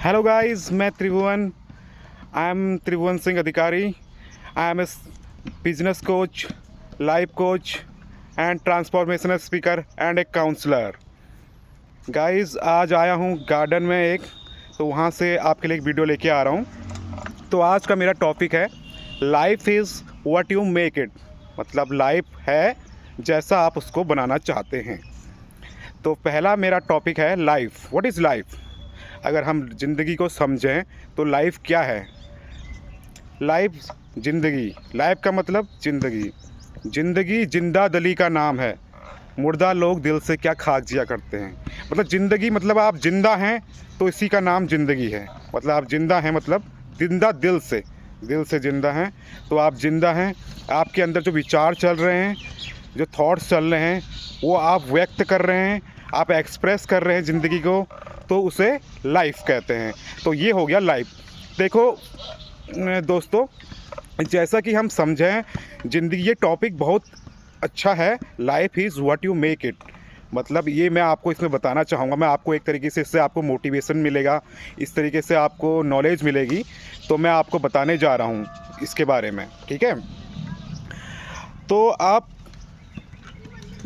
Hello guys, मैं त्रिभुवन। I am Tribhuvan Singh Adhikari. I am a business coach, life coach and transformational speaker and a counsellor. Guys, आज आया हूँ garden में तो वहाँ से आपके लिए एक वीडियो लेके आ रहा हूँ। तो आज का मेरा टॉपिक है life is what you make it. मतलब लाइफ है जैसा आप उसको बनाना चाहते हैं। तो पहला मेरा टॉपिक है लाइफ। What is life? अगर हम ज़िंदगी को समझें तो लाइफ क्या है? लाइफ ज़िंदगी, लाइफ का मतलब ज़िंदगी। ज़िंदगी जिंदा दिली का नाम है, मुर्दा लोग दिल से क्या खाक जिया करते हैं। मतलब ज़िंदगी मतलब आप ज़िंदा हैं तो इसी का नाम ज़िंदगी है। मतलब आप ज़िंदा हैं मतलब जिंदा दिल से ज़िंदा हैं तो आप ज़िंदा हैं। आपके अंदर जो विचार चल रहे हैं, जो थॉट्स चल रहे हैं, वो आप व्यक्त कर रहे हैं, आप एक्सप्रेस कर रहे हैं ज़िंदगी को, तो उसे लाइफ कहते हैं। तो ये हो गया लाइफ। देखो दोस्तों, जैसा कि हम समझें, ज़िंदगी ये टॉपिक बहुत अच्छा है। Life is what you make it. मतलब ये मैं आपको इसमें बताना चाहूँगा। मैं आपको एक तरीके से इससे आपको मोटिवेशन मिलेगा, इस तरीके से आपको नॉलेज मिलेगी। तो मैं आपको बताने जा रहा हूँ इसके बारे में, ठीक है। तो आप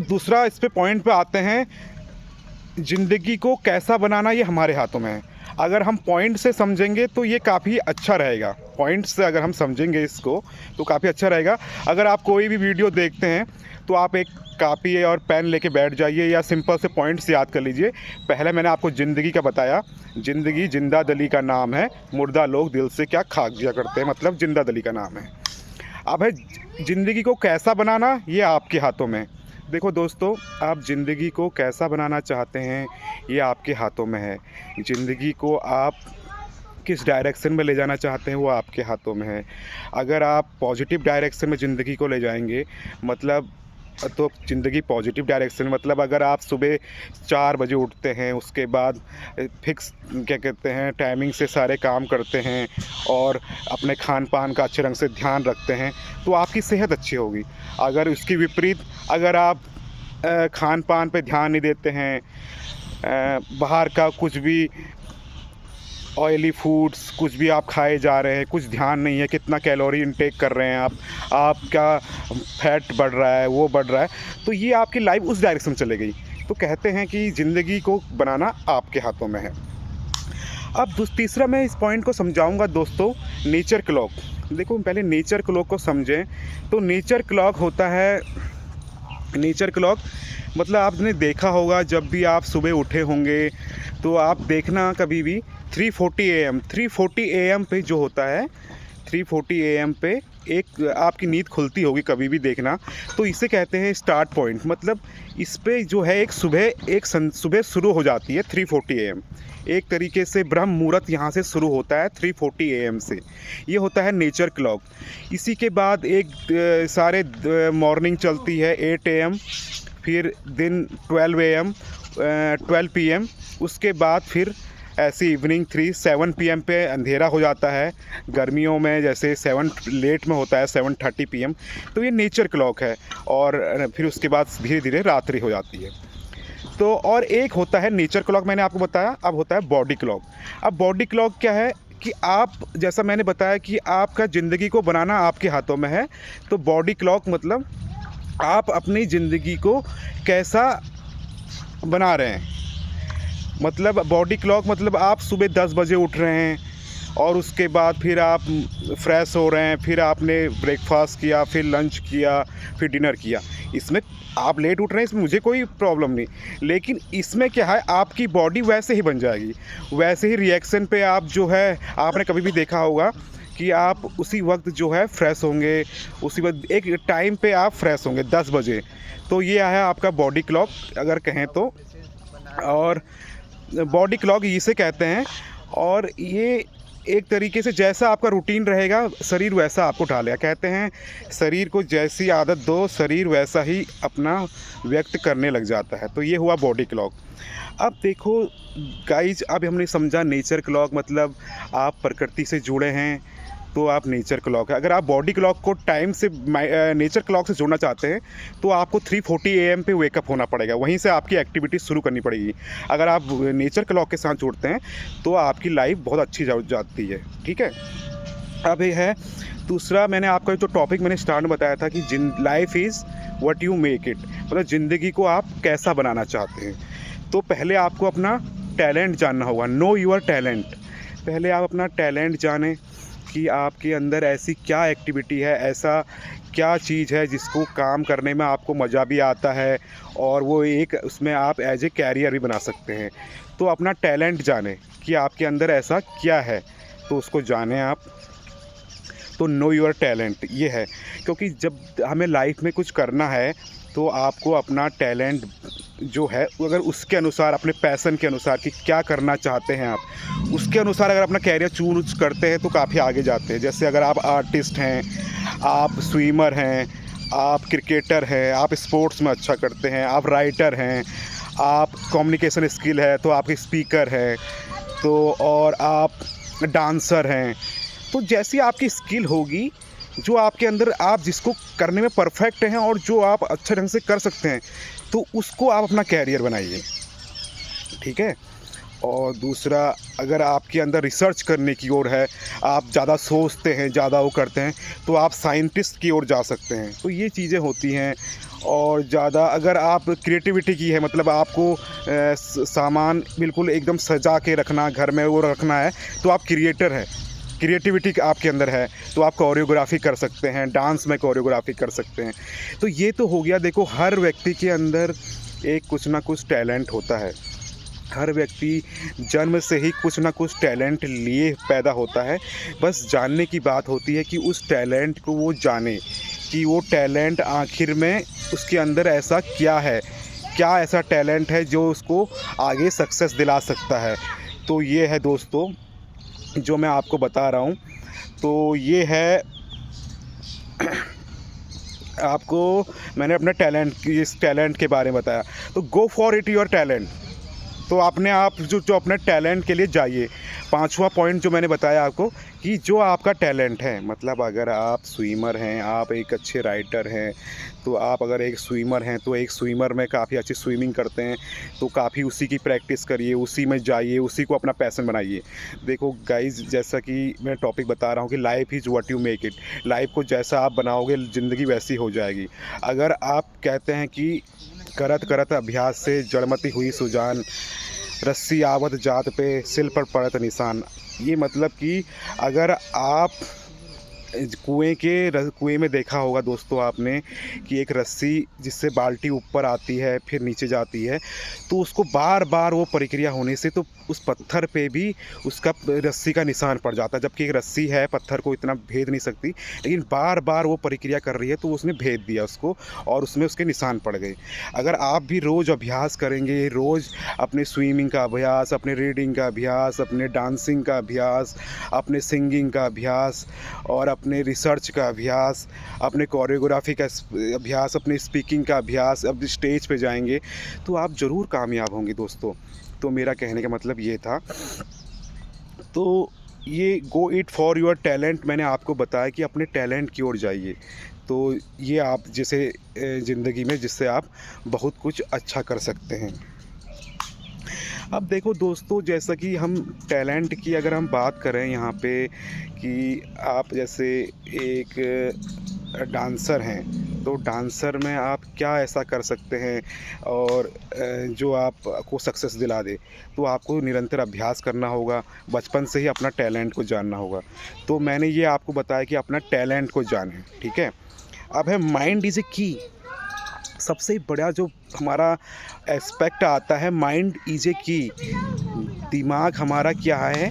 दूसरा इस पे पॉइंट पे आते हैं, ज़िंदगी को कैसा बनाना ये हमारे हाथों में है। अगर हम पॉइंट से समझेंगे तो ये काफ़ी अच्छा रहेगा। पॉइंट से अगर हम समझेंगे इसको तो काफ़ी अच्छा रहेगा। अगर आप कोई भी वीडियो देखते हैं तो आप एक कापी और पेन लेके बैठ जाइए या सिंपल से पॉइंट्स याद कर लीजिए। पहले मैंने आपको ज़िंदगी का बताया, ज़िंदगी जिंदा दिली का नाम है, मुर्दा लोग दिल से क्या खाक जिया करते हैं। मतलब जिंदा दिली का नाम है। अब है ज़िंदगी को कैसा बनाना, ये आपके हाथों में। देखो दोस्तों, आप ज़िंदगी को कैसा बनाना चाहते हैं ये आपके हाथों में है। ज़िंदगी को आप किस डायरेक्शन में ले जाना चाहते हैं वो आपके हाथों में है। अगर आप पॉजिटिव डायरेक्शन में ज़िंदगी को ले जाएंगे मतलब तो ज़िंदगी पॉजिटिव डायरेक्शन, मतलब अगर आप सुबह 4 बजे उठते हैं, उसके बाद फिक्स क्या कहते हैं टाइमिंग से सारे काम करते हैं और अपने खान पान का अच्छे रंग से ध्यान रखते हैं तो आपकी सेहत अच्छी होगी। अगर उसकी विपरीत अगर आप खान पान पे ध्यान नहीं देते हैं, बाहर का कुछ भी ऑयली फूड्स कुछ भी आप खाए जा रहे हैं, कुछ ध्यान नहीं है कितना कैलोरी इनटेक कर रहे हैं आप, आपका फैट बढ़ रहा है, वो बढ़ रहा है, तो ये आपकी लाइफ उस डायरेक्शन में चले गई। तो कहते हैं कि ज़िंदगी को बनाना आपके हाथों में है। अब तीसरा मैं इस पॉइंट को समझाऊंगा दोस्तों, नेचर क्लॉक। देखो पहले नेचर क्लॉक को समझें। तो नेचर क्लॉक होता है, नेचर क्लॉक मतलब आपने देखा होगा जब भी आप सुबह उठे होंगे तो आप देखना कभी भी 3:40 AM पे जो होता है, 3:40 AM पे एक आपकी नींद खुलती होगी, कभी भी देखना। तो इसे कहते हैं स्टार्ट पॉइंट। मतलब इस पे जो है एक सुबह शुरू हो जाती है 3:40 AM। एक तरीके से ब्रह्म मुहूर्त यहाँ से शुरू होता है 3:40 AM से। ये होता है नेचर क्लॉक। इसी के बाद एक सारे मॉर्निंग चलती है 8 AM, फिर दिन 12 PM। उसके बाद फिर ऐसी इवनिंग 7 PM पे अंधेरा हो जाता है। गर्मियों में जैसे 7 लेट में होता है 7:30 PM। तो ये नेचर क्लॉक है। और फिर उसके बाद धीरे धीरे रात्रि हो जाती है। तो और एक होता है नेचर क्लॉक, मैंने आपको बताया। अब होता है बॉडी क्लॉक। अब बॉडी क्लॉक क्या है कि आप, जैसा मैंने बताया कि आपका ज़िंदगी को बनाना आपके हाथों में है। तो बॉडी क्लॉक मतलब आप अपनी ज़िंदगी को कैसा बना रहे हैं। मतलब बॉडी क्लॉक मतलब आप सुबह 10 बजे उठ रहे हैं और उसके बाद फिर आप फ्रेश हो रहे हैं, फिर आपने ब्रेकफास्ट किया, फिर लंच किया, फिर डिनर किया। इसमें आप लेट उठ रहे हैं, इसमें मुझे कोई प्रॉब्लम नहीं। लेकिन इसमें क्या है, आपकी बॉडी वैसे ही बन जाएगी, वैसे ही रिएक्शन पे आप जो है, आपने कभी भी देखा होगा कि आप उसी वक्त जो है फ्रेश होंगे, उसी वक्त एक टाइम पे आप फ्रेश होंगे 10 बजे। तो ये है आपका बॉडी क्लॉक अगर कहें तो। और बॉडी क्लॉक इसे कहते हैं। और ये एक तरीके से जैसा आपका रूटीन रहेगा, शरीर वैसा आपको ढालेगा। कहते हैं शरीर को जैसी आदत दो, शरीर वैसा ही अपना व्यक्त करने लग जाता है। तो ये हुआ बॉडी क्लॉक। अब देखो गाइज, अब हमने समझा नेचर क्लॉक मतलब आप प्रकृति से जुड़े हैं, तो आप नेचर क्लॉक है। अगर आप बॉडी क्लॉक को टाइम से नेचर क्लॉक से जोड़ना चाहते हैं तो आपको 3:40 AM पे वेकअप होना पड़ेगा, वहीं से आपकी एक्टिविटी शुरू करनी पड़ेगी। अगर आप नेचर क्लॉक के साथ जोड़ते हैं तो आपकी लाइफ बहुत अच्छी जाती है, ठीक है। अब ये है दूसरा, मैंने आपका जो टॉपिक मैंने स्टार्ट में बताया था कि life is what you make it, मतलब ज़िंदगी को आप कैसा बनाना चाहते हैं। तो पहले आपको अपना टैलेंट जानना होगा, नो योर टैलेंट। पहले आप अपना टैलेंट जानें कि आपके अंदर ऐसी क्या एक्टिविटी है, ऐसा क्या चीज़ है जिसको काम करने में आपको मज़ा भी आता है और वो एक उसमें आप एज ए कैरियर भी बना सकते हैं। तो अपना टैलेंट जानें कि आपके अंदर ऐसा क्या है, तो उसको जानें आप। तो नो योर टैलेंट ये है, क्योंकि जब हमें लाइफ में कुछ करना है तो आपको अपना टैलेंट जो है अगर उसके अनुसार, अपने पैशन के अनुसार कि क्या करना चाहते हैं आप, उसके अनुसार अगर अपना कैरियर चूज करते हैं तो काफ़ी आगे जाते हैं। जैसे अगर आप आर्टिस्ट हैं, आप स्विमर हैं, आप क्रिकेटर हैं, आप स्पोर्ट्स में अच्छा करते हैं, आप राइटर हैं, आप कम्युनिकेशन स्किल है तो आप स्पीकर हैं, तो और आप डांसर हैं, तो जैसी आपकी स्किल होगी, जो आपके अंदर आप जिसको करने में परफेक्ट हैं और जो आप अच्छे ढंग से कर सकते हैं, तो उसको आप अपना कैरियर बनाइए, ठीक है। और दूसरा, अगर आपके अंदर रिसर्च करने की ओर है, आप ज़्यादा सोचते हैं, ज़्यादा वो करते हैं, तो आप साइंटिस्ट की ओर जा सकते हैं। तो ये चीज़ें होती हैं। और ज़्यादा अगर आप क्रिएटिविटी की है, मतलब आपको सामान बिल्कुल एकदम सजा के रखना, घर में वो रखना है, तो आप क्रिएटर हैं, क्रिएटिविटी आपके अंदर है, तो आप कोरियोग्राफी कर सकते हैं, डांस में कोरियोग्राफी कर सकते हैं। तो ये तो हो गया। देखो, हर व्यक्ति के अंदर एक कुछ ना कुछ टैलेंट होता है। हर व्यक्ति जन्म से ही कुछ ना कुछ टैलेंट लिए पैदा होता है। बस जानने की बात होती है कि उस टैलेंट को वो जाने कि वो टैलेंट आखिर में उसके अंदर ऐसा क्या है, क्या ऐसा टैलेंट है जो उसको आगे सक्सेस दिला सकता है। तो ये है दोस्तों जो मैं आपको बता रहा हूँ। तो ये है आपको मैंने अपने इस टैलेंट के बारे में बताया। तो go for it your talent. तो आपने आप जो अपने टैलेंट के लिए जाइए। पांचवा पॉइंट जो मैंने बताया आपको कि जो आपका टैलेंट है, मतलब अगर आप स्विमर हैं, आप एक अच्छे राइटर हैं, तो आप अगर एक स्विमर हैं तो एक स्विमर में काफ़ी अच्छी स्विमिंग करते हैं, तो काफ़ी उसी की प्रैक्टिस करिए, उसी में जाइए, उसी को अपना पैशन बनाइए। देखो गाइज, जैसा कि मैं टॉपिक बता रहा हूँ कि life is what you make it. Life को जैसा आप बनाओगे ज़िंदगी वैसी हो जाएगी। अगर आप कहते हैं कि करत करत अभ्यास से जड़मती हुई सुजान, रस्सी आवत जात पे सिल पर पड़त निशान। ये मतलब कि अगर आप कुएं में देखा होगा दोस्तों आपने कि एक रस्सी जिससे बाल्टी ऊपर आती है फिर नीचे जाती है, तो उसको बार बार वो प्रक्रिया होने से तो उस पत्थर पे भी उसका रस्सी का निशान पड़ जाता है। जबकि एक रस्सी है, पत्थर को इतना भेद नहीं सकती, लेकिन बार बार वो प्रक्रिया कर रही है तो उसने भेद दिया उसको और उसमें उसके निशान पड़ गए। अगर आप भी रोज़ अभ्यास करेंगे, रोज़ अपने स्विमिंग का अभ्यास, अपने रीडिंग का अभ्यास, अपने डांसिंग का अभ्यास, अपने सिंगिंग का अभ्यास और अपने रिसर्च का अभ्यास, अपने कोरियोग्राफी का अभ्यास, अपने स्पीकिंग का अभ्यास, अब स्टेज पे जाएंगे तो आप ज़रूर कामयाब होंगे दोस्तों। तो मेरा कहने का मतलब ये था। तो ये go it for your talent, मैंने आपको बताया कि अपने टैलेंट की ओर जाइए। तो ये आप जैसे ज़िंदगी में जिससे आप बहुत कुछ अच्छा कर सकते हैं। अब देखो दोस्तों, जैसा कि हम टैलेंट की अगर हम बात करें यहाँ पे कि आप जैसे एक डांसर हैं, तो डांसर में आप क्या ऐसा कर सकते हैं और जो आपको सक्सेस दिला दे। तो आपको निरंतर अभ्यास करना होगा, बचपन से ही अपना टैलेंट को जानना होगा। तो मैंने ये आपको बताया कि अपना टैलेंट को जानें, ठीक है। अब है माइंड इज़ ए की। सबसे बड़ा जो हमारा एस्पेक्ट आता है, माइंड इज़ ए की। दिमाग हमारा क्या है,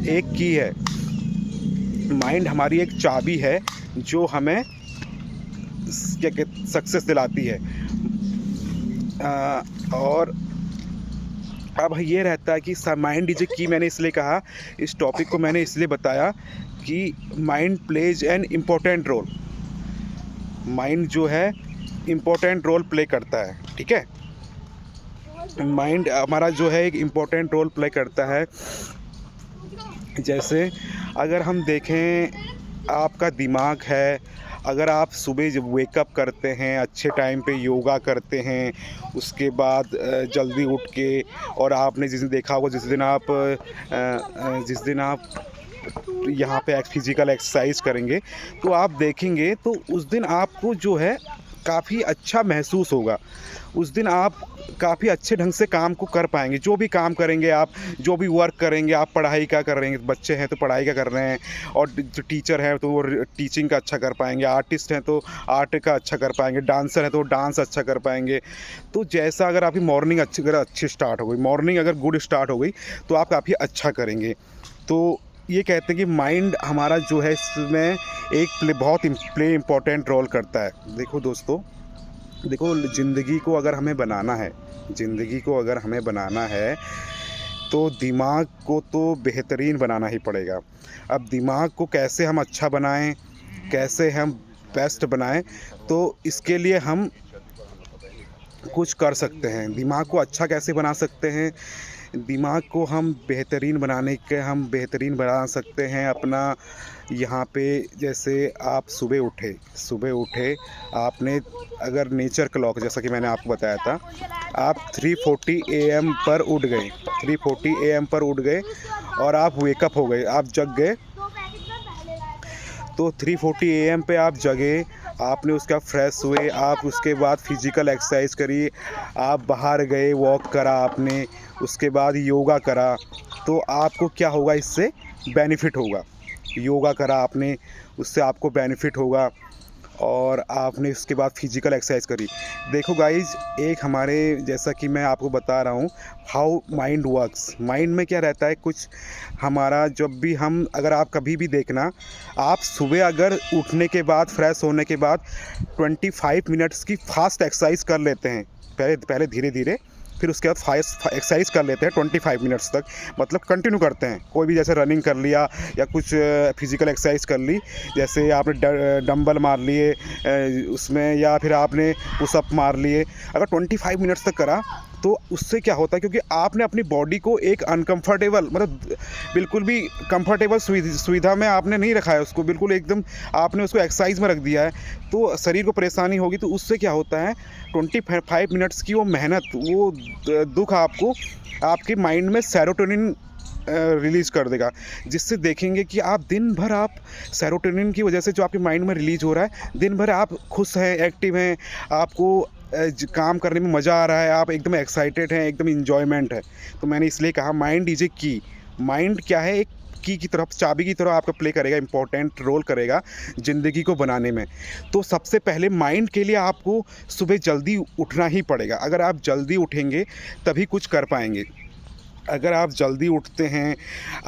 एक की है। माइंड हमारी एक चाबी है जो हमें क्या कहते सक्सेस दिलाती है। और अब ये रहता है कि माइंड इज ए की। मैंने इसलिए कहा, इस टॉपिक को मैंने इसलिए बताया कि mind plays an important role. Mind जो है इम्पोर्टेंट रोल प्ले करता है, ठीक है। माइंड हमारा जो है एक इम्पोर्टेंट रोल प्ले करता है। जैसे अगर हम देखें, आपका दिमाग है, अगर आप सुबह जब वेकअप करते हैं, अच्छे टाइम पे योगा करते हैं, उसके बाद जल्दी उठ के, और आपने जिस दिन देखा होगा जिस दिन आप यहाँ पे फिज़िकल एक्सरसाइज करेंगे, तो आप देखेंगे तो उस दिन आपको जो है काफ़ी अच्छा महसूस होगा। उस दिन आप काफ़ी अच्छे ढंग से काम को कर पाएँगे। जो भी काम करेंगे आप, जो भी वर्क करेंगे, आप पढ़ाई का कर रहे हैं, बच्चे हैं तो पढ़ाई का कर रहे हैं, और जो टीचर हैं तो वो टीचिंग का अच्छा कर पाएँगे, आर्टिस्ट हैं तो आर्ट का अच्छा कर पाएँगे, डांसर हैं तो डांस अच्छा कर पाएँगे। तो जैसा अगर आपकी मॉर्निंग अच्छी स्टार्ट हो गई, मॉर्निंग अगर गुड स्टार्ट हो गई, तो आप काफ़ी अच्छा करेंगे। तो ये कहते हैं कि माइंड हमारा जो है इसमें एक बहुत प्ले इम्पोर्टेंट रोल करता है। देखो दोस्तों, देखो ज़िंदगी को अगर हमें बनाना है, तो दिमाग को तो बेहतरीन बनाना ही पड़ेगा। अब दिमाग को कैसे हम अच्छा बनाएं, कैसे हम बेस्ट बनाएं, तो इसके लिए हम कुछ कर सकते हैं। दिमाग को अच्छा कैसे बना सकते हैं? दिमाग को हम बेहतरीन बना सकते हैं अपना। यहाँ पे जैसे आप सुबह उठे, आपने अगर नेचर क्लॉक, जैसा कि मैंने आपको बताया था, आप 3:40 AM पर उठ गए और आप वेकअप हो गए, आप जग गए। तो 3:40 AM पे आप जगे, आपने उसका फ्रेश हुए, आप उसके बाद फिज़िकल एक्सरसाइज करी, आप बाहर गए, वॉक करा आपने, उसके बाद योगा करा, तो आपको क्या होगा, इससे बेनिफिट होगा। योगा करा आपने, उससे आपको बेनिफिट होगा, और आपने उसके बाद फिज़िकल एक्सरसाइज करी। देखो गाइज़, एक हमारे, जैसा कि मैं आपको बता रहा हूँ हाउ माइंड वर्क्स। माइंड में क्या रहता है, कुछ हमारा जब भी हम, अगर आप कभी भी देखना, आप सुबह अगर उठने के बाद, फ्रेश होने के बाद 25 मिनट्स की फास्ट एक्सरसाइज कर लेते हैं, पहले धीरे धीरे, फिर उसके बाद फास्ट एक्सरसाइज कर लेते हैं 25 मिनट्स तक, मतलब कंटिन्यू करते हैं। कोई भी जैसे रनिंग कर लिया या कुछ फिज़िकल एक्सरसाइज कर ली, जैसे आपने डंबल मार लिए उसमें, या फिर आपने पुशअप मार लिए, अगर 25 मिनट्स तक करा, तो उससे क्या होता है, क्योंकि आपने अपनी बॉडी को एक अनकंफर्टेबल, मतलब बिल्कुल भी कंफर्टेबल सुविधा में आपने नहीं रखा है उसको, बिल्कुल एकदम आपने उसको एक्सरसाइज में रख दिया है, तो शरीर को परेशानी होगी। तो उससे क्या होता है, 25 मिनट्स की वो मेहनत, वो दुख आपको आपके माइंड में सेरोटोनिन रिलीज़ कर देगा, जिससे देखेंगे कि आप दिन भर, आप सेरोटोनिन की वजह से जो आपके माइंड में रिलीज़ हो रहा है, दिन भर आप खुश हैं, एक्टिव हैं, आपको काम करने में मज़ा आ रहा है, आप एकदम एक्साइटेड हैं, एकदम इन्जॉयमेंट है। तो मैंने इसलिए कहा माइंड इज़ ए की। माइंड क्या है, एक की तरफ, चाबी की तरह आपका प्ले करेगा, इंपॉर्टेंट रोल करेगा ज़िंदगी को बनाने में। तो सबसे पहले माइंड के लिए आपको सुबह जल्दी उठना ही पड़ेगा। अगर आप जल्दी उठेंगे तभी कुछ कर पाएंगे। अगर आप जल्दी उठते हैं,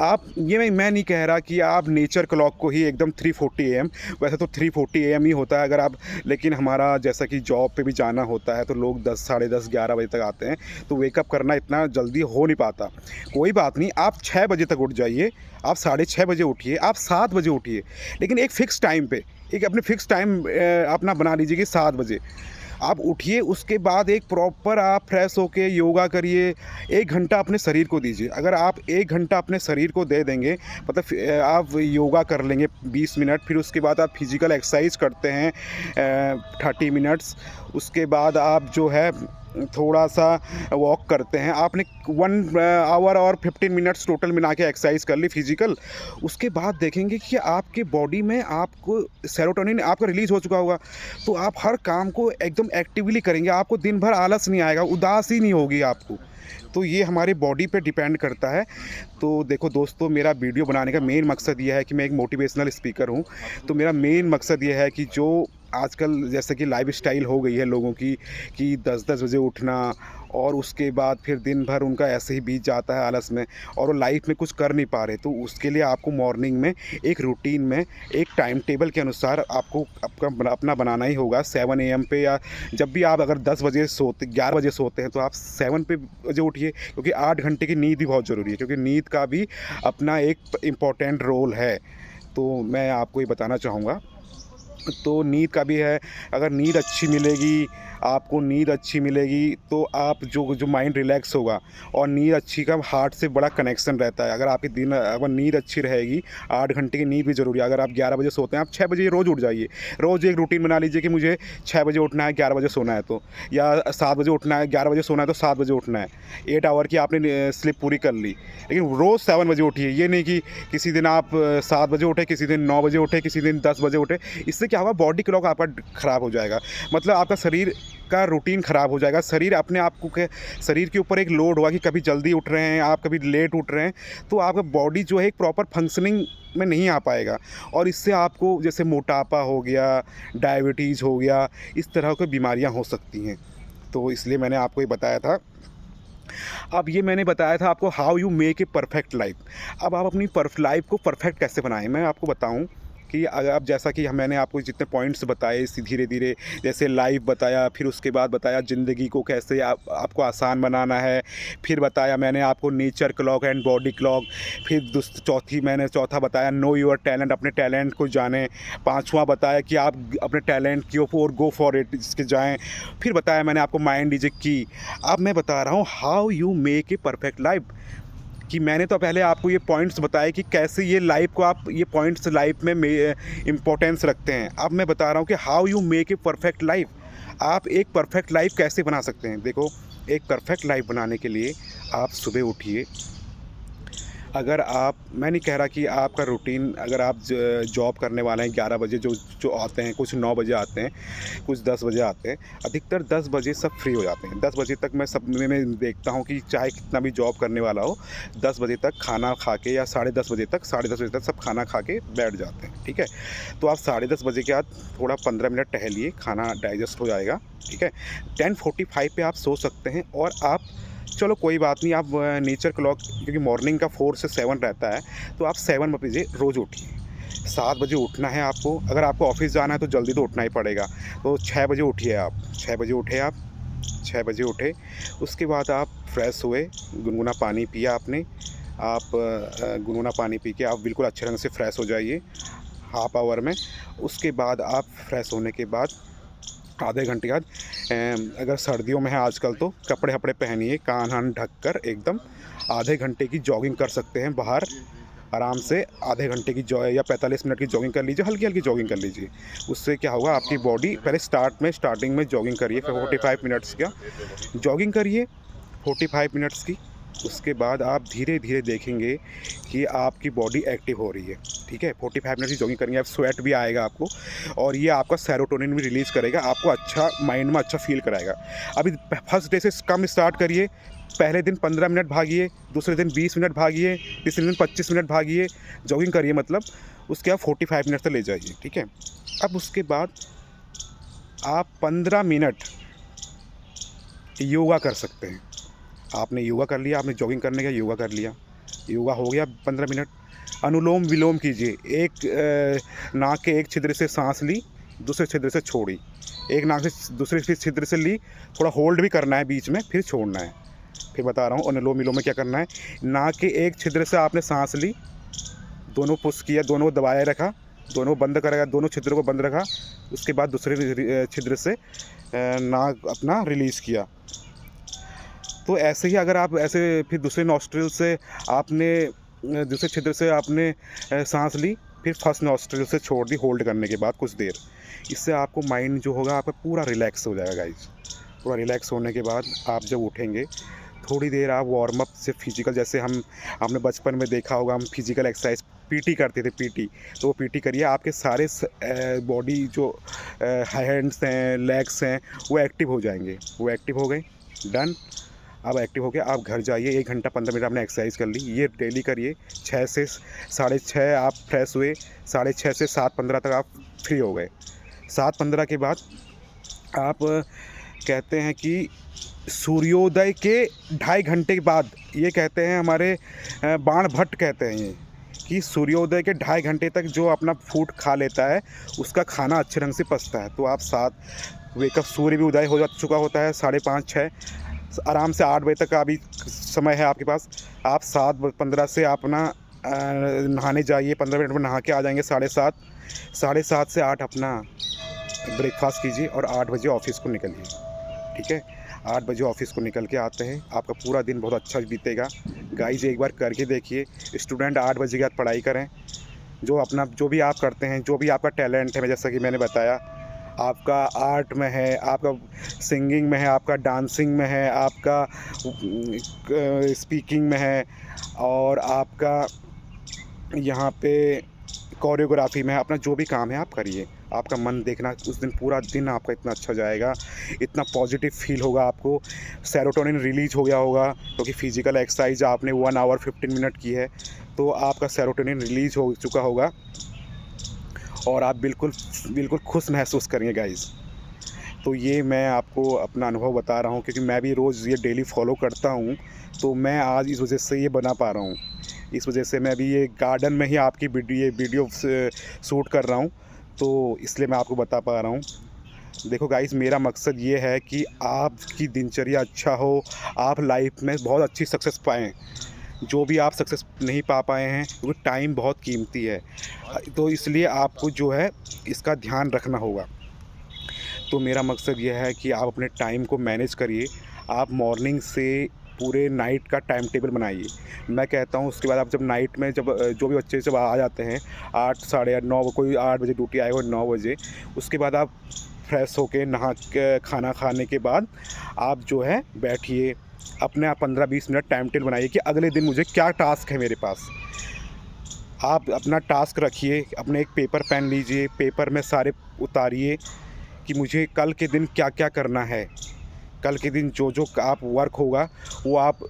आप, ये मैं नहीं कह रहा कि आप नेचर क्लॉक को ही एकदम 3:40 AM, वैसे तो 3:40 AM ही होता है अगर आप, लेकिन हमारा जैसा कि जॉब पे भी जाना होता है, तो लोग 10, साढ़े 10, 11 बजे तक आते हैं, तो वेकअप करना इतना जल्दी हो नहीं पाता। कोई बात नहीं, आप 6 बजे तक उठ जाइए, आप 6:30 बजे उठिए, आप 7 बजे उठिए, लेकिन एक फ़िक्स टाइम पे, एक अपने फ़िक्स टाइम अपना बना लीजिए कि 7 बजे आप उठिए। उसके बाद एक प्रॉपर आप फ्रेश होके योगा करिए, 1 घंटा अपने शरीर को दीजिए। अगर आप 1 घंटा अपने शरीर को दे देंगे, मतलब आप योगा कर लेंगे 20 मिनट, फिर उसके बाद आप फिज़िकल एक्सरसाइज करते हैं 30 मिनट्स, उसके बाद आप जो है थोड़ा सा वॉक करते हैं, आपने 1 आवर और 15 मिनट्स टोटल मिला के एक्सरसाइज कर ली फिज़िकल, उसके बाद देखेंगे कि आपके बॉडी में आपको सेरोटोनिन आपका रिलीज़ हो चुका होगा, तो आप हर काम को एकदम एक्टिवली करेंगे, आपको दिन भर आलस नहीं आएगा, उदासी नहीं होगी आपको। तो ये हमारी बॉडी पे डिपेंड करता है। तो देखो दोस्तों, मेरा वीडियो बनाने का मेन मकसद ये है कि मैं एक मोटिवेशनल स्पीकर हूँ, तो मेरा मेन मकसद ये है कि जो आजकल जैसे कि लाइफ़स्टाइल हो गई है लोगों की, कि 10-10 बजे उठना, और उसके बाद फिर दिन भर उनका ऐसे ही बीत जाता है आलस में, और वो लाइफ में कुछ कर नहीं पा रहे। तो उसके लिए आपको मॉर्निंग में एक रूटीन में, एक टाइम टेबल के अनुसार आपको अपना बनाना ही होगा। 7 AM पे, या जब भी आप अगर 10 बजे सोते, 11 बजे सोते हैं, तो आप 7 बजे उठिए, क्योंकि 8 घंटे की नींद भी बहुत ज़रूरी है, क्योंकि नींद का भी अपना एक इम्पॉर्टेंट रोल है। तो मैं आपको ये बताना चाहूँगा, तो नींद का भी है। अगर नींद अच्छी मिलेगी, आपको नींद अच्छी मिलेगी, तो आप जो माइंड रिलैक्स होगा, और नींद अच्छी का हार्ट से बड़ा कनेक्शन रहता है। अगर आपकी दिन अगर नींद अच्छी रहेगी, 8 घंटे की नींद भी ज़रूरी है। अगर आप 11 बजे सोते हैं, आप 6 बजे रोज़ उठ जाइए। रोज़ एक रूटीन बना लीजिए कि मुझे 6 बजे उठना है, 11 बजे सोना है, तो या 7 बजे उठना है, 11 बजे सोना है तो 7 बजे उठना है। 8 आवर की आपने स्लीप पूरी कर ली। लेकिन रोज़ 7 बजे उठिए। ये नहीं कि किसी दिन आप 7 बजे उठे, किसी दिन 9 बजे उठे, किसी दिन 10 बजे उठे। इससे क्या होगा, बॉडी क्लॉक आपका ख़राब हो जाएगा। मतलब आपका शरीर का रूटीन ख़राब हो जाएगा। शरीर अपने आप को के शरीर के ऊपर एक लोड होगा कि कभी जल्दी उठ रहे हैं आप, कभी लेट उठ रहे हैं, तो आपका बॉडी जो है एक प्रॉपर फंक्शनिंग में नहीं आ पाएगा। और इससे आपको जैसे मोटापा हो गया, डायबिटीज़ हो गया, इस तरह की बीमारियां हो सकती हैं। तो इसलिए मैंने आपको ये बताया था। अब ये मैंने बताया था आपको how you make a perfect life. अब आप अपनी लाइफ को परफेक्ट कैसे बनाएं, मैं आपको बताऊं कि अगर आप जैसा कि मैंने आपको जितने पॉइंट्स बताए, इसी धीरे धीरे जैसे लाइफ बताया, फिर उसके बाद बताया ज़िंदगी को कैसे आपको आसान बनाना है, फिर बताया मैंने आपको nature clock and body clock, फिर चौथा बताया नो योर टैलेंट, अपने टैलेंट को जानें, पांचवा बताया कि आप अपने टैलेंट की ओर गो फॉर इट, इसके जाएं, फिर बताया मैंने आपको माइंड इज ए की। अब मैं बता रहा हूँ how you make a perfect life, कि मैंने तो पहले आपको ये पॉइंट्स बताए कि कैसे ये लाइफ को आप ये पॉइंट्स लाइफ में इम्पोर्टेंस रखते हैं। अब मैं बता रहा हूँ कि how you make a perfect life, आप एक परफेक्ट लाइफ कैसे बना सकते हैं। देखो, एक परफेक्ट लाइफ बनाने के लिए आप सुबह उठिए। अगर आप, मैं नहीं कह रहा कि आपका रूटीन, अगर आप जॉब करने वाले हैं 11 बजे जो आते हैं, कुछ 9 बजे आते हैं, कुछ 10 बजे आते हैं, अधिकतर 10 बजे सब फ्री हो जाते हैं। 10 बजे तक मैं देखता हूँ कि चाहे कितना भी जॉब करने वाला हो, 10 बजे तक खाना खा के, या 10:30 बजे तक, 10:30 बजे तक सब खाना खा के बैठ जाते हैं। ठीक है, तो आप 10:30 बजे के बाद थोड़ा 15 मिनट टहलिए, खाना डाइजेस्ट हो जाएगा। ठीक है, 10:45 पे आप सो सकते हैं। और आप, चलो कोई बात नहीं, आप नेचर क्लॉक, क्योंकि मॉर्निंग का 4 से 7 रहता है, तो आप 7 बजे रोज़ उठिए। 7 बजे उठना है आपको। अगर आपको ऑफिस जाना है तो जल्दी तो उठना ही पड़ेगा, तो 6 बजे उठिए आप। 6 बजे उठे आप, 6 बजे उठे, उसके बाद आप फ्रेश हुए, गुनगुना पानी पिया आपने। आप गुनगुना पानी पी के आप बिल्कुल अच्छे ढंग से फ्रेश हो जाइए हाफ आवर में। उसके बाद आप फ्रेश होने के बाद आधे घंटे बाद, अगर सर्दियों में है आजकल, तो कपड़े वपड़े पहनिए, कान हान ढक कर एकदम आधे घंटे की जॉगिंग कर सकते हैं बाहर आराम से। आधे घंटे की या 45 मिनट की जॉगिंग कर लीजिए, हल्की हल्की जॉगिंग कर लीजिए। उससे क्या होगा, आपकी बॉडी पहले स्टार्टिंग में जॉगिंग करिए, 45 मिनट्स का जॉगिंग करिए, 45 मिनट्स की। उसके बाद आप धीरे धीरे देखेंगे कि आपकी बॉडी एक्टिव हो रही है। ठीक है, 45 मिनट की जॉगिंग करेंगे, आप स्वेट भी आएगा आपको, और ये आपका सेरोटोनिन भी रिलीज़ करेगा, आपको अच्छा माइंड में अच्छा फील कराएगा। अभी फर्स्ट डे से कम स्टार्ट करिए। पहले दिन 15 मिनट भागिए, दूसरे दिन 20 मिनट भागिए, तीसरे दिन 25 मिनट भागिए, जॉगिंग करिए मतलब। उसके आप 45 मिनट तक ले जाइए। ठीक है, अब उसके बाद आप 15 मिनट योगा कर सकते हैं। आपने योगा कर लिया, आपने जॉगिंग करने का योगा कर लिया, योगा हो गया 15 मिनट। अनुलोम विलोम कीजिए। एक नाक के एक छिद्र से सांस ली, दूसरे छिद्र से छोड़ी, एक नाक से दूसरे छिद्र से ली, थोड़ा होल्ड भी करना है बीच में, फिर छोड़ना है। फिर बता रहा हूँ अनुलोम विलोम में क्या करना है। नाक के एक छिद्र से आपने सांस ली, दोनों पुश किया, दोनों दबाए रखा, दोनों बंद करेगा, दोनों छिद्रों को बंद रखा। उसके बाद दूसरे छिद्र से नाक अपना रिलीज़ किया। तो ऐसे ही अगर आप ऐसे फिर दूसरे नॉस्ट्रिल से आपने दूसरे छिद्र से आपने सांस ली, फिर फर्स्ट नॉस्ट्रिल से छोड़ दी होल्ड करने के बाद कुछ देर। इससे आपको माइंड जो होगा आपका पूरा रिलैक्स हो जाएगा गाइस। पूरा रिलैक्स होने के बाद आप जब उठेंगे, थोड़ी देर आप वार्म अप से फिजिकल, जैसे आपने बचपन में देखा होगा, हम फिजिकल एक्सरसाइज पीटी करते थे, पीटी, तो वो पीटी करिए। आपके सारे बॉडी जो हैंड्स हैं, लेग्स हैं, वो एक्टिव हो जाएंगे। वो एक्टिव हो गए, डन। अब एक्टिव हो गया, आप घर जाइए, 1 घंटा 15 मिनट आपने एक्सरसाइज कर ली। ये डेली करिए। 6 से 6:30 आप फ्रेश हुए, 6:30 से 7:15 तक आप फ्री हो गए। 7:15 के बाद आप कहते हैं कि सूर्योदय के 2.5 घंटे के बाद, ये कहते हैं हमारे बाण भट्ट कहते हैं ये, कि सूर्योदय के 2.5 घंटे तक जो अपना फूड खा लेता है, उसका खाना अच्छे ढंग से पचता है। तो आप 7 वेकअप, सूर्य भी उदय हो चुका होता है, 5:30 6, आराम से 8 बजे तक का अभी समय है आपके पास। आप 7:15 से अपना नहाने जाइए, 15 मिनट में नहा के आ जाएंगे 7:30 से 8 अपना ब्रेकफास्ट कीजिए, और 8 बजे ऑफिस को निकलिए। ठीक है। 8 बजे ऑफिस को निकल के आते हैं, आपका पूरा दिन बहुत अच्छा बीतेगा। गाइज एक बार करके देखिए। स्टूडेंट 8 बजे के बाद पढ़ाई करें। जो भी आप करते हैं, जो भी आपका टैलेंट है, जैसा कि मैंने बताया, आपका आर्ट में है, आपका सिंगिंग में है, आपका डांसिंग में है, आपका स्पीकिंग में है, और आपका यहाँ पे कोरियोग्राफी में है, अपना जो भी काम है आप करिए। आपका मन देखना, उस दिन पूरा दिन आपका इतना अच्छा जाएगा, इतना पॉजिटिव फील होगा आपको। सेरोटोनिन रिलीज हो गया होगा, क्योंकि फिजिकल एक्सरसाइज आपने 1 आवर 15 मिनट की है, तो आपका सेरोटोनिन रिलीज हो चुका होगा और आप बिल्कुल बिल्कुल खुश महसूस करेंगे गाइज़। तो ये मैं आपको अपना अनुभव बता रहा हूँ, क्योंकि मैं भी रोज़ ये डेली फॉलो करता हूँ, तो मैं आज इस वजह से ये बना पा रहा हूँ। इस वजह से मैं अभी ये गार्डन में ही आपकी वीडियो शूट कर रहा हूँ, तो इसलिए मैं आपको बता पा रहा हूँ। देखो गाइस, मेरा मकसद ये है कि आपकी दिनचर्या अच्छा हो, आप लाइफ में बहुत अच्छी सक्सेस पाएँ। जो भी आप सक्सेस नहीं पा पाए हैं, क्योंकि टाइम बहुत कीमती है, तो इसलिए आपको जो है इसका ध्यान रखना होगा। तो मेरा मकसद ये है कि आप अपने टाइम को मैनेज करिए। आप मॉर्निंग से पूरे नाइट का टाइम टेबल बनाइए। मैं कहता हूँ उसके बाद आप जब नाइट में जो भी बच्चे जब आ जाते हैं 8 साढ़े 8 9, कोई 8 बजे ड्यूटी आएगा 9 बजे, उसके बाद आप फ्रेश होके नहा के खाना खाने के बाद आप जो है बैठिए, अपने आप 15-20 मिनट टाइम टेबल बनाइए कि अगले दिन मुझे क्या टास्क है मेरे पास। आप अपना टास्क रखिए, अपने एक पेपर पेन लीजिए, पेपर में सारे उतारिए कि मुझे कल के दिन क्या क्या करना है। कल के दिन जो जो आप वर्क होगा वो आप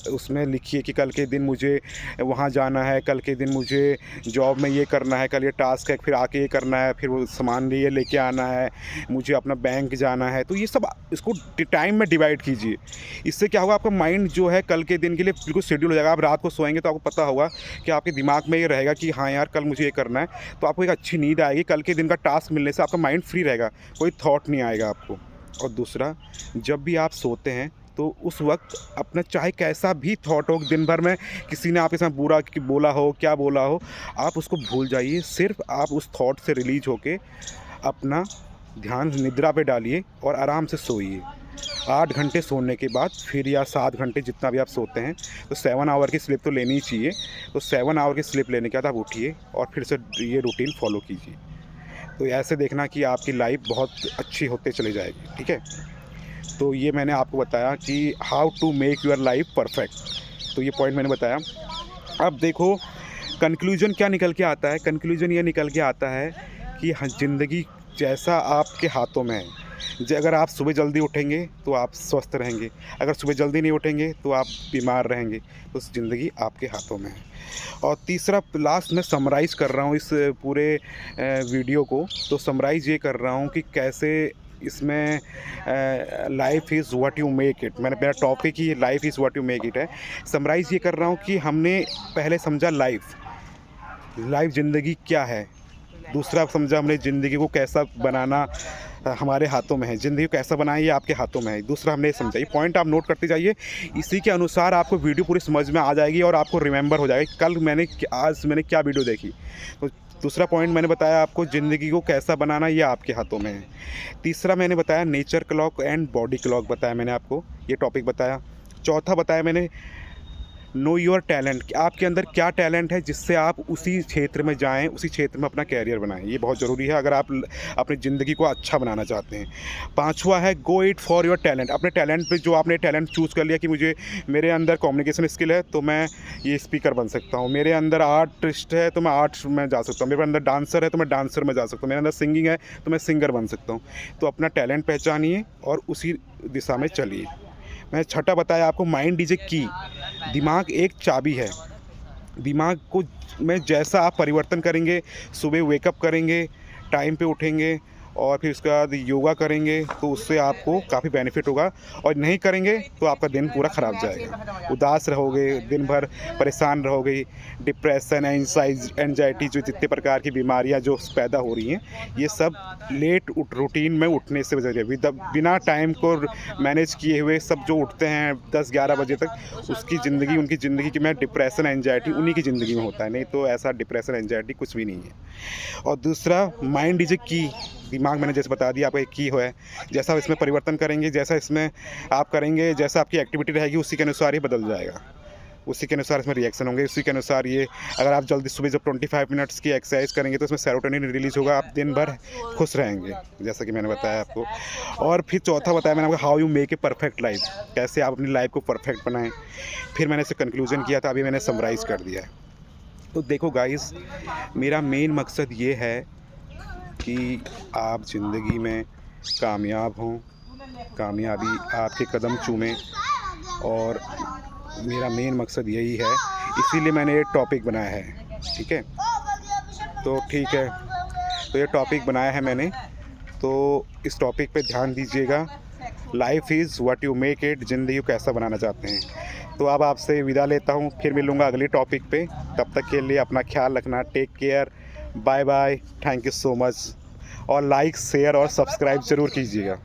उसमें लिखिए कि कल के दिन मुझे वहाँ जाना है, कल के दिन मुझे जॉब में ये करना है, कल ये टास्क है, फिर आके ये करना है, फिर वो सामान ये लेके आना है, मुझे अपना बैंक जाना है। तो ये सब इसको टाइम में डिवाइड कीजिए। इससे क्या होगा, आपका माइंड जो है कल के दिन के लिए बिल्कुल शेड्यूल हो जाएगा। आप रात को सोएंगे तो आपको पता होगा कि आपके दिमाग में ये रहेगा कि हाँ यार कल मुझे ये करना है, तो आपको एक अच्छी नींद आएगी। कल के दिन का टास्क मिलने से आपका माइंड फ्री रहेगा, कोई थॉट नहीं आएगा आपको। और दूसरा, जब भी आप सोते हैं तो उस वक्त अपना चाहे कैसा भी थॉट हो, दिन भर में किसी ने आपके साथ बुरा बोला हो, क्या बोला हो, आप उसको भूल जाइए। सिर्फ आप उस थॉट से रिलीज होके अपना ध्यान निद्रा पे डालिए और आराम से सोइए। 8 घंटे सोने के बाद फिर, या 7 घंटे जितना भी आप सोते हैं, तो 7 आवर की स्लीप तो लेनी ही चाहिए। तो 7 आवर की स्लीप लेने के बाद आप उठिए और फिर से ये रूटीन फॉलो कीजिए। तो ऐसे देखना कि आपकी लाइफ बहुत अच्छी होते चली जाएगी, ठीक है। तो ये मैंने आपको बताया कि how to make your life perfect. तो ये पॉइंट मैंने बताया। अब देखो कंक्लूजन क्या निकल के आता है। कंक्लूजन ये निकल के आता है कि ज़िंदगी जैसा आपके हाथों में है। अगर आप सुबह जल्दी उठेंगे तो आप स्वस्थ रहेंगे, अगर सुबह जल्दी नहीं उठेंगे तो आप बीमार रहेंगे। तो ज़िंदगी आपके हाथों में है। और तीसरा, लास्ट में समराइज़ कर रहा हूँ इस पूरे वीडियो को। तो समराइज़ ये कर रहा हूँ कि कैसे इसमें life is what you make it. मेरा टॉपिक ही life is what you make it है। समराइज़ ये कर रहा हूँ कि हमने पहले समझा लाइफ ज़िंदगी क्या है। दूसरा समझा हमने ज़िंदगी को कैसा बनाना हमारे हाथों में है। ज़िंदगी को कैसा बनाएं ये आपके हाथों में है। दूसरा हमने समझा। ये पॉइंट आप नोट करते जाइए, इसी के अनुसार आपको वीडियो पूरी समझ में आ जाएगी और आपको रिमेंबर हो जाएगा आज मैंने क्या वीडियो देखी। तो दूसरा पॉइंट मैंने बताया आपको, ज़िंदगी को कैसा बनाना ये आपके हाथों में है। तीसरा मैंने बताया nature clock and body clock बताया मैंने आपको, ये टॉपिक बताया। चौथा बताया मैंने नो योर टैलेंट, आपके अंदर क्या टैलेंट है जिससे आप उसी क्षेत्र में जाएं, उसी क्षेत्र में अपना कैरियर बनाएं। ये बहुत ज़रूरी है अगर आप अपनी ज़िंदगी को अच्छा बनाना चाहते हैं। पांचवा है go it for your talent. अपने टैलेंट पे, जो आपने टैलेंट चूज़ कर लिया कि मुझे मेरे अंदर कम्युनिकेशन स्किल है तो मैं ये स्पीकर बन सकता हूँ, मेरे अंदर आर्टिस्ट है तो मैं आर्ट में जा सकता हूँ, मेरे अंदर डांसर है तो मैं डांसर में जा सकता हूँ, मेरे अंदर सिंगिंग है तो मैं सिंगर बन सकता हूँ। तो अपना टैलेंट पहचानिए और उसी दिशा में चलिए। मैं छठा बताया आपको, माइंड इज ए की। दिमाग एक चाबी है। दिमाग को में जैसा आप परिवर्तन करेंगे, सुबह वेकअप करेंगे, टाइम पे उठेंगे और फिर उसके बाद योगा करेंगे तो उससे आपको काफ़ी बेनिफिट होगा। और नहीं करेंगे तो आपका दिन पूरा ख़राब जाएगा, उदास रहोगे, दिन भर परेशान रहोगे। डिप्रेशन, एंजाइटी, जो जितने प्रकार की बीमारियां जो पैदा हो रही हैं, ये सब लेट रूटीन में उठने से वजह है। बिना टाइम को मैनेज किए हुए सब जो उठते हैं 10-11 बजे तक, उनकी ज़िंदगी में डिप्रेशन, एंजाइटी उन्हीं की ज़िंदगी में होता है। नहीं तो ऐसा डिप्रेशन, एंजाइटी कुछ भी नहीं है। और दूसरा, माइंड इज ए की। दिमाग मैंने जैसे बता दिया आपको एक की है, जैसा इसमें परिवर्तन करेंगे, जैसा इसमें आप करेंगे, जैसा आपकी एक्टिविटी रहेगी उसी के अनुसार ये बदल जाएगा, उसी के अनुसार इसमें रिएक्शन होंगे, उसी के अनुसार ये अगर आप जल्दी सुबह जब 25 मिनट्स की एक्सरसाइज करेंगे तो उसमें सेरोटोनिन रिलीज़ होगा, आप दिन भर खुश रहेंगे, जैसा कि मैंने बताया आपको। और फिर चौथा बताया मैंने आपको how you make a perfect life, कैसे आप अपनी लाइफ को परफेक्ट बनाएं। फिर मैंने इसे कंक्लूजन किया था, अभी मैंने समराइज़ कर दिया है। तो देखो गाइस, मेरा मेन मकसद ये है कि आप ज़िंदगी में कामयाब हों, कामयाबी आपके कदम चूमें, और मेरा मेन मकसद यही है, इसीलिए मैंने ये टॉपिक बनाया है। ठीक है, तो ठीक है, तो ये टॉपिक बनाया है मैंने, तो इस टॉपिक पे ध्यान दीजिएगा। Life is what you make it, ज़िंदगी को कैसा बनाना चाहते हैं। तो अब आपसे विदा लेता हूँ, फिर मिलूँगा अगले टॉपिक पे। तब तक के लिए अपना ख्याल रखना, take care, bye bye, thank you so much. और लाइक, शेयर और सब्सक्राइब ज़रूर कीजिएगा।